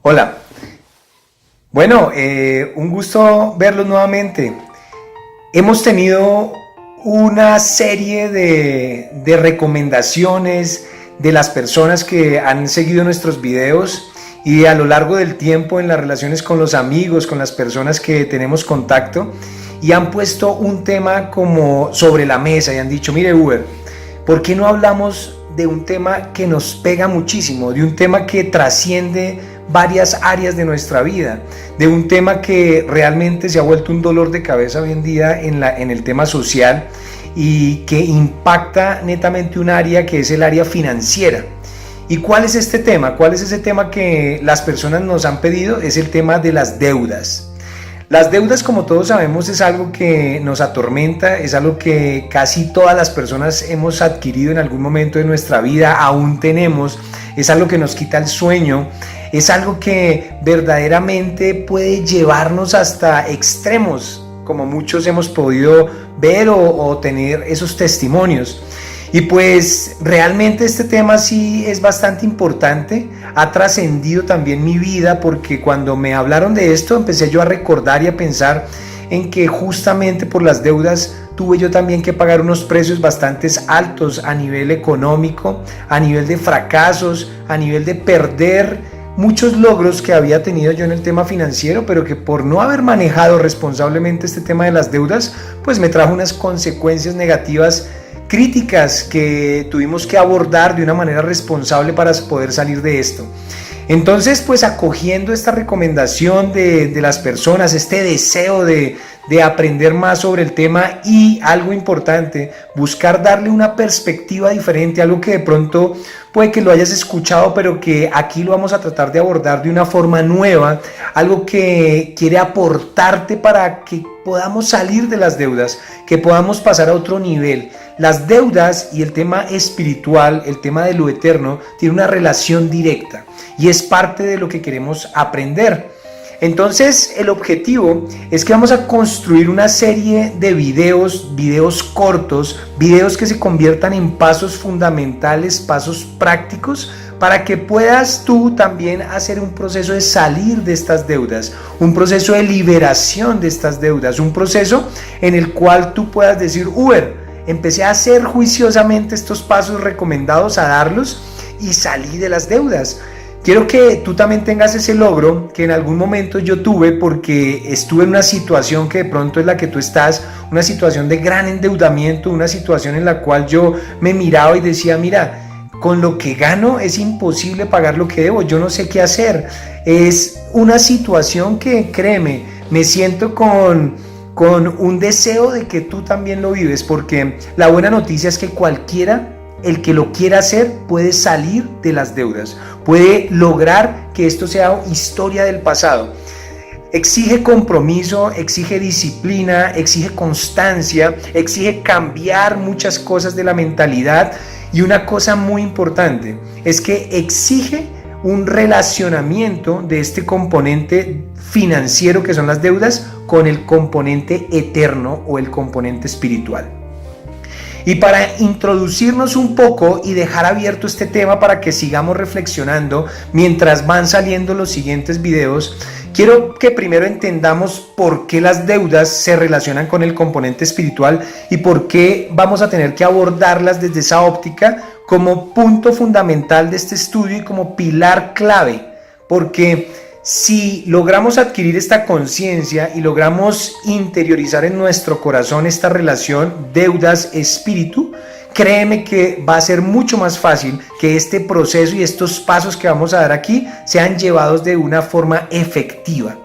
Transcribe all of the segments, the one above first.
Hola, bueno, un gusto verlos nuevamente. Hemos tenido una serie de recomendaciones de las personas que han seguido nuestros videos y a lo largo del tiempo en las relaciones con los amigos, con las personas que tenemos contacto y han puesto un tema como sobre la mesa y han dicho, mire Uber, ¿por qué no hablamos de un tema que nos pega muchísimo, de un tema que trasciende varias áreas de nuestra vida, de un tema que realmente se ha vuelto un dolor de cabeza hoy en día en el tema social y que impacta netamente un área que es el área financiera? ¿Y cuál es este tema? ¿Cuál es ese tema que las personas nos han pedido? Es el tema de las deudas. Las deudas, como todos sabemos, es algo que nos atormenta, es algo que casi todas las personas hemos adquirido en algún momento de nuestra vida, aún tenemos, es algo que nos quita el sueño, es algo que verdaderamente puede llevarnos hasta extremos, como muchos hemos podido ver o tener esos testimonios. Y pues realmente este tema sí es bastante importante, ha trascendido también mi vida porque cuando me hablaron de esto empecé yo a recordar y a pensar en que justamente por las deudas tuve yo también que pagar unos precios bastante altos a nivel económico, a nivel de fracasos, a nivel de perder muchos logros que había tenido yo en el tema financiero, pero que por no haber manejado responsablemente este tema de las deudas, pues me trajo unas consecuencias negativas críticas que tuvimos que abordar de una manera responsable para poder salir de esto. Entonces, pues acogiendo esta recomendación de las personas, este deseo de aprender más sobre el tema y algo importante, buscar darle una perspectiva diferente, algo que de pronto puede que lo hayas escuchado, pero que aquí lo vamos a tratar de abordar de una forma nueva, algo que quiere aportarte para que podamos salir de las deudas, que podamos pasar a otro nivel. Las deudas y el tema espiritual, el tema de lo eterno, tiene una relación directa y es parte de lo que queremos aprender. Entonces el objetivo es que vamos a construir una serie de videos cortos, videos que se conviertan en pasos fundamentales, pasos prácticos, para que puedas tú también hacer un proceso de salir de estas deudas, un proceso de liberación de estas deudas, un proceso en el cual tú puedas decir, Uber, empecé a hacer juiciosamente estos pasos recomendados, a darlos y salí de las deudas. Quiero que tú también tengas ese logro que en algún momento yo tuve porque estuve en una situación que de pronto es la que tú estás, una situación de gran endeudamiento, una situación en la cual yo me miraba y decía, mira, con lo que gano es imposible pagar lo que debo, yo no sé qué hacer. Es una situación que, créeme, me siento con un deseo de que tú también lo vives, porque la buena noticia es que cualquiera, el que lo quiera hacer, puede salir de las deudas, puede lograr que esto sea historia del pasado. Exige compromiso, exige disciplina, exige constancia, exige cambiar muchas cosas de la mentalidad y una cosa muy importante es que exige un relacionamiento de este componente financiero que son las deudas con el componente eterno o el componente espiritual. Y para introducirnos un poco y dejar abierto este tema para que sigamos reflexionando mientras van saliendo los siguientes videos, quiero que primero entendamos por qué las deudas se relacionan con el componente espiritual y por qué vamos a tener que abordarlas desde esa óptica como punto fundamental de este estudio y como pilar clave, porque si logramos adquirir esta conciencia y logramos interiorizar en nuestro corazón esta relación deudas-espíritu, créeme que va a ser mucho más fácil que este proceso y estos pasos que vamos a dar aquí sean llevados de una forma efectiva.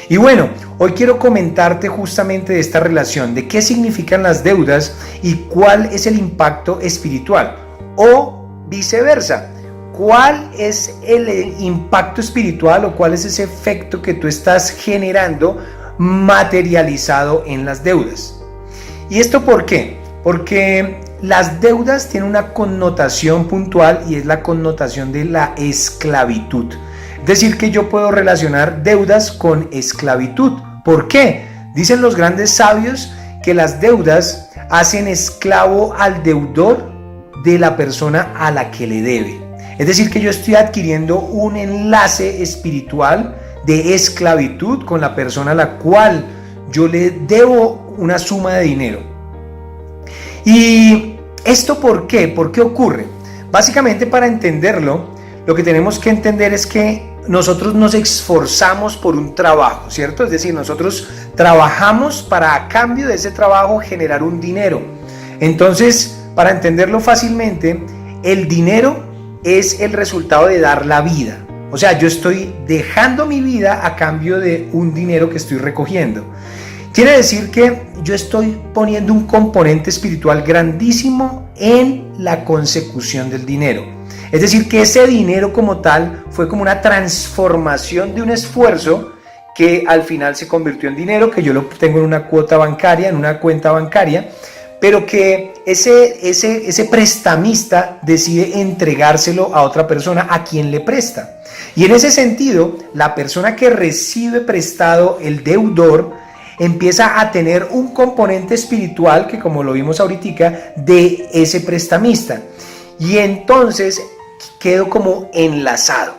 Y bueno, hoy quiero comentarte justamente de esta relación, de qué significan las deudas y cuál es el impacto espiritual, o viceversa. ¿Cuál es el impacto espiritual o cuál es ese efecto que tú estás generando materializado en las deudas? ¿Y esto por qué? Porque las deudas tienen una connotación puntual y es la connotación de la esclavitud. Es decir, que yo puedo relacionar deudas con esclavitud. ¿Por qué? Dicen los grandes sabios que las deudas hacen esclavo al deudor de la persona a la que le debe. Es decir, que yo estoy adquiriendo un enlace espiritual de esclavitud con la persona a la cual yo le debo una suma de dinero. ¿Y esto por qué? ¿Por qué ocurre? Básicamente, para entenderlo, lo que tenemos que entender es que nosotros nos esforzamos por un trabajo, ¿cierto? Es decir, nosotros trabajamos para, a cambio de ese trabajo, generar un dinero. Entonces, para entenderlo fácilmente, el dinero es el resultado de dar la vida. O sea, yo estoy dejando mi vida a cambio de un dinero que estoy recogiendo. Quiere decir que yo estoy poniendo un componente espiritual grandísimo en la consecución del dinero. Es decir, que ese dinero como tal fue como una transformación de un esfuerzo que al final se convirtió en dinero, que yo lo tengo en una cuota bancaria, en una cuenta bancaria, pero que ese prestamista decide entregárselo a otra persona a quien le presta. Y en ese sentido, la persona que recibe prestado, el deudor, empieza a tener un componente espiritual que, como lo vimos ahorita, de ese prestamista. Y entonces quedo como enlazado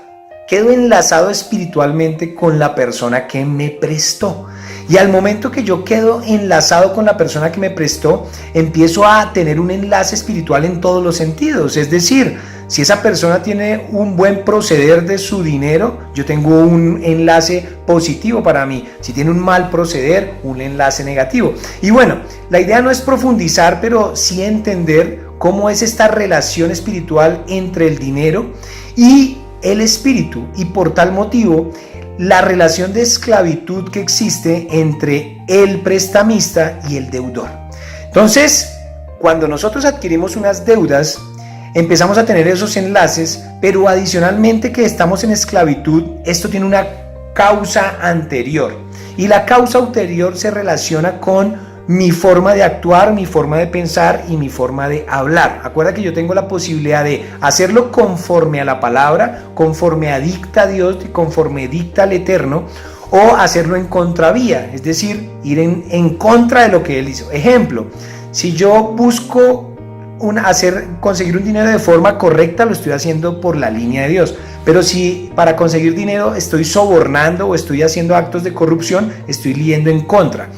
espiritualmente con la persona que me prestó. Y al momento que yo quedo enlazado con la persona que me prestó, empiezo a tener un enlace espiritual en todos los sentidos. Es decir, si esa persona tiene un buen proceder de su dinero, yo tengo un enlace positivo para mí. Si tiene un mal proceder, un enlace negativo. Y bueno, la idea no es profundizar, pero sí entender cómo es esta relación espiritual entre el dinero y el espíritu. Y por tal motivo, la relación de esclavitud que existe entre el prestamista y el deudor. Entonces, cuando nosotros adquirimos unas deudas, empezamos a tener esos enlaces, pero adicionalmente que estamos en esclavitud, esto tiene una causa anterior. Y la causa anterior se relaciona con mi forma de actuar, mi forma de pensar y mi forma de hablar. Acuerda que yo tengo la posibilidad de hacerlo conforme a la palabra, conforme a dicta Dios y conforme dicta el Eterno, o hacerlo en contravía, es decir, ir en contra de lo que Él hizo. Ejemplo, si yo busco conseguir un dinero de forma correcta, lo estoy haciendo por la línea de Dios. Pero si para conseguir dinero estoy sobornando o estoy haciendo actos de corrupción, estoy yendo en contra.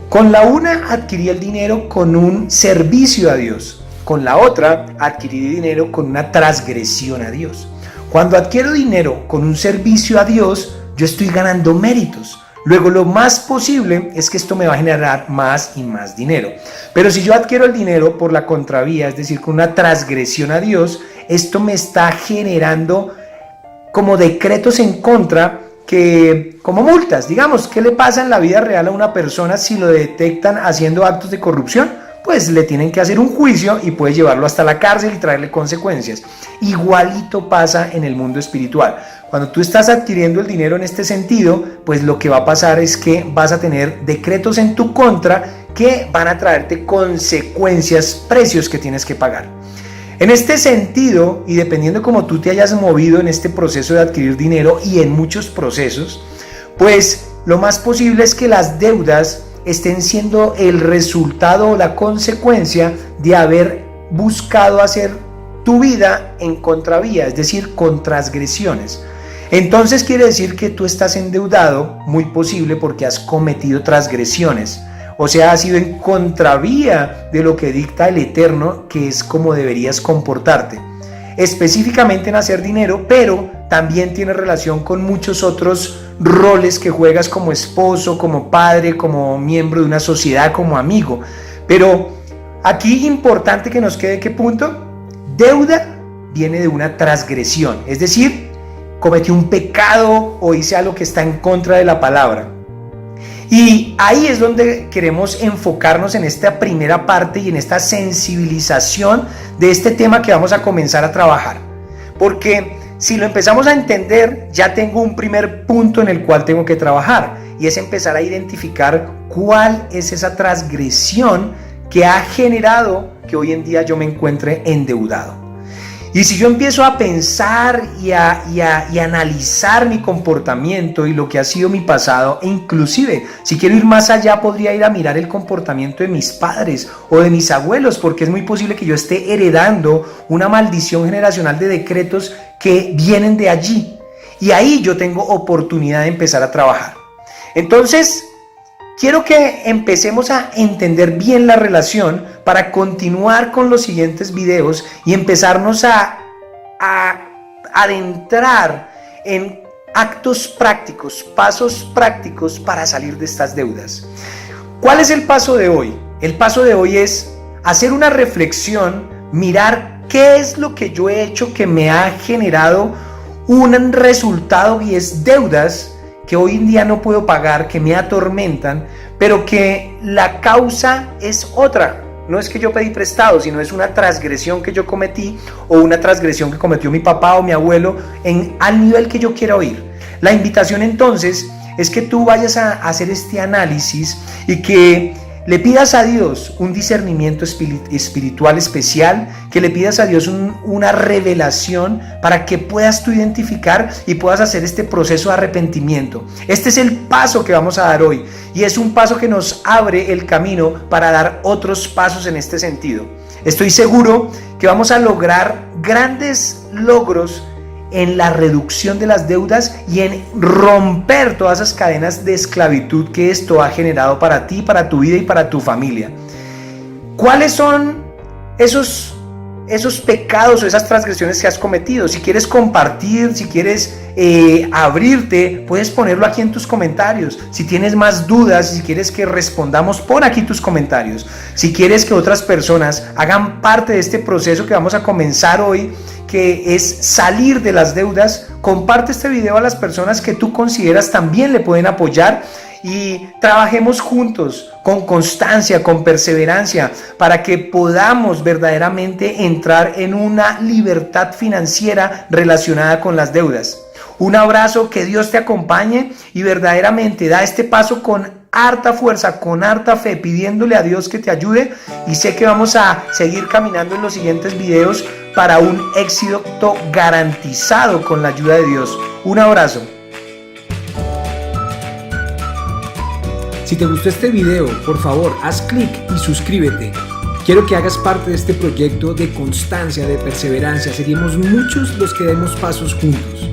Con la una adquirí el dinero con un servicio a Dios, con la otra adquirí dinero con una transgresión a Dios. Cuando adquiero dinero con un servicio a Dios, yo estoy ganando méritos. Luego lo más posible es que esto me va a generar más y más dinero. Pero si yo adquiero el dinero por la contravía, es decir, con una transgresión a Dios, esto me está generando como decretos en contra, que como multas. Digamos, ¿qué le pasa en la vida real a una persona si lo detectan haciendo actos de corrupción? Pues le tienen que hacer un juicio y puede llevarlo hasta la cárcel y traerle consecuencias. Igualito pasa en el mundo espiritual. Cuando tú estás adquiriendo el dinero en este sentido, pues lo que va a pasar es que vas a tener decretos en tu contra que van a traerte consecuencias, precios que tienes que pagar. En este sentido, y dependiendo cómo tú te hayas movido en este proceso de adquirir dinero y en muchos procesos, pues lo más posible es que las deudas estén siendo el resultado o la consecuencia de haber buscado hacer tu vida en contravía, es decir, con transgresiones. Entonces quiere decir que tú estás endeudado, muy posible porque has cometido transgresiones. O sea, has sido en contravía de lo que dicta el Eterno, que es como deberías comportarte. Específicamente en hacer dinero, pero también tiene relación con muchos otros roles que juegas como esposo, como padre, como miembro de una sociedad, como amigo. Pero aquí importante que nos quede, ¿qué punto? Deuda viene de una transgresión, es decir, cometí un pecado o hice algo que está en contra de la palabra. Y ahí es donde queremos enfocarnos en esta primera parte y en esta sensibilización de este tema que vamos a comenzar a trabajar. Porque si lo empezamos a entender, ya tengo un primer punto en el cual tengo que trabajar, y es empezar a identificar cuál es esa transgresión que ha generado que hoy en día yo me encuentre endeudado. Y si yo empiezo a pensar y analizar mi comportamiento y lo que ha sido mi pasado, e inclusive si quiero ir más allá, podría ir a mirar el comportamiento de mis padres o de mis abuelos, porque es muy posible que yo esté heredando una maldición generacional de decretos que vienen de allí. Y ahí yo tengo oportunidad de empezar a trabajar. Entonces, quiero que empecemos a entender bien la relación para continuar con los siguientes videos y empezarnos a adentrar en actos prácticos, pasos prácticos para salir de estas deudas. ¿Cuál es el paso de hoy? El paso de hoy es hacer una reflexión, mirar qué es lo que yo he hecho que me ha generado un resultado, y es deudas que hoy en día no puedo pagar, que me atormentan, pero que la causa es otra. No es que yo pedí prestado, sino es una transgresión que yo cometí o una transgresión que cometió mi papá o mi abuelo al nivel que yo quiera oír. La invitación entonces es que tú vayas a hacer este análisis y que le pidas a Dios un discernimiento espiritual especial, que le pidas a Dios una revelación para que puedas tú identificar y puedas hacer este proceso de arrepentimiento. Este es el paso que vamos a dar hoy y es un paso que nos abre el camino para dar otros pasos en este sentido. Estoy seguro que vamos a lograr grandes logros en la reducción de las deudas y en romper todas esas cadenas de esclavitud que esto ha generado para ti, para tu vida y para tu familia. ¿Cuáles son esos pecados o esas transgresiones que has cometido? Si quieres compartir, si quieres abrirte, puedes ponerlo aquí en tus comentarios. Si tienes más dudas, si quieres que respondamos, pon aquí tus comentarios. Si quieres que otras personas hagan parte de este proceso que vamos a comenzar hoy, que es salir de las deudas, comparte este video a las personas que tú consideras también le pueden apoyar y trabajemos juntos con constancia, con perseverancia, para que podamos verdaderamente entrar en una libertad financiera relacionada con las deudas. Un abrazo, que Dios te acompañe y verdaderamente da este paso con harta fuerza, con harta fe, pidiéndole a Dios que te ayude, y sé que vamos a seguir caminando en los siguientes videos para un éxito garantizado con la ayuda de Dios. Un abrazo. Si te gustó este video, por favor, haz clic y suscríbete. Quiero que hagas parte de este proyecto de constancia, de perseverancia. Seremos muchos los que demos pasos juntos.